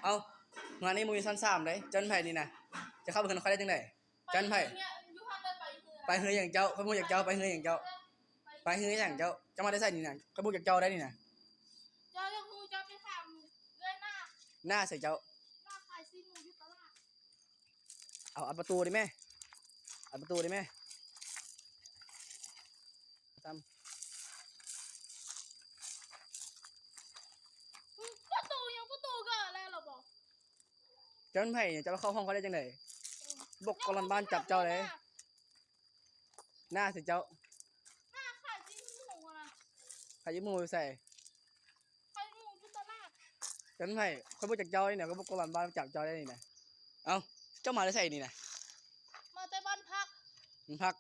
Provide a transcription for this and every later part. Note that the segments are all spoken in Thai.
เอางานนี้มึงมีชั้น3เลยจันไผ่นี่นะจะเข้าไปกันใครได้จังไดจันไผ่ไปเฮืออย่างเจ้าเขาพูดจากเจ้าไปเฮืออย่างเจ้าไปเฮืออย่างเจ้าจะมาได้ใส่นี่นะเขาพูดจากเจ้าได้นี่นะเจ้ายังมูจะไปทำเลยหน้าใส่เจ้าหน้าขายซีมูที่ตลาดเอาอัดประตูดิแม่อัดประตูดิแม่ทำประตูก็แล้วหรอบอกจันไผ่เนี่ยจะมาเข้าห้องเขาได้จังไดบอกกอลันบ้านจับเจ้าเลยหน้าใส่เจ้าหน้าขายซีมูนะใครยิ้มมือใส่ขายมูที่ตลาดจันไผ่เขาพูดจากเจ้าเนี่ยเขาบอกกอลันบ้านจับเจ้าได้นี่นะเอาเจ้ามาได้ใส่นี่นะมาแต่บ้านพักมันพัก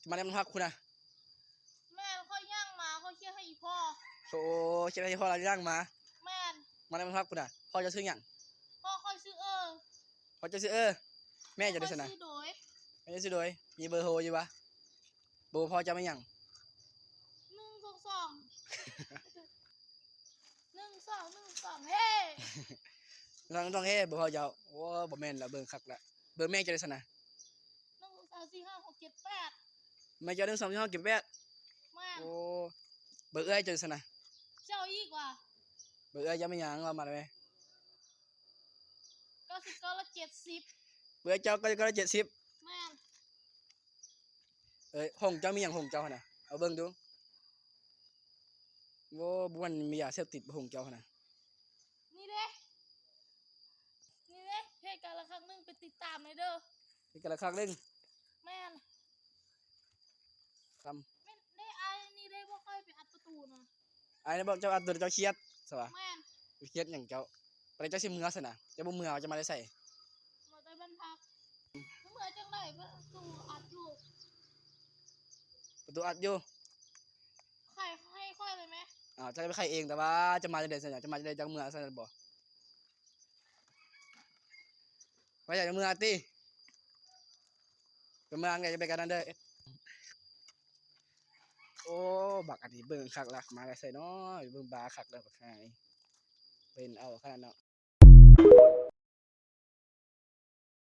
มาได้มันพักคุณนะแม่ค่อยย่างมาค่อยเชี่ยให้อีพ่อโอ้เชื่อที่พ่อเราย่างมาแม่มาได้มันพักคุณนะพ่อจะซื้ออย่างพ่อค่อยซื้อพ่อจะซื้อแม่จะได้สนะแม่จะซื้อโดยมีเบอร์โทรอยู่ปะเบอร์พ่อจะไม่ยัง122เฮ้ต้องเฮ้เบอร์พ่อจะโอ้บ่แม่นละเบอร์คักละเบอร์แม่จะได้สนะ1234568แม่จะได้2 ที่ห้องเก็บแวดแม่โอ้เบอร์เอ้ยจะได้สนะเจ้าอีกว่าเบอร์เอ้ยจะไม่ยังเรามาได้ไหม99 70เบอร์เจ้าก็ได้70แม่ห้องเจ้ามีอย่างห้องเจ้านะเอาเบิ่งดูโว้บ้วนมียาเสพติดห้องเจ้านะนี่เด้เพจการละครั้งนึงไปติดตามเลยเด้อนี่กันละครั้งนึงแม่นทำไม่ได้ไอ้นี่ได้บ่ค่อยไปอัดประตูนะไอ้นี่บอกเจ้าอัดตัวเจ้าเครียดใช่ปะแม่นเครียดอย่างเจ้าไปเจ้าชิมเมือสนะเจ้าบ่เมือจะมาได้ใส่มาแต่บ้านพักเมื่อจังไดประตูอัดอยู่ประตูอัดอยู่ไข่ให้ค่อยเลยไหมจะไปไข่เองแต่ว่าจะมาจะได้สนะจะมาจะได้จังเมือสนะบ่ไม่อยากจะเมือตีจะเมือไงจะไปกันนั่นเด้อโอ้บักอันนี้เบิ่งคักละมาได้ใส่น้อยเบิ่งบาคักแล้วบักหายเป็นเอาขนาดเนาะ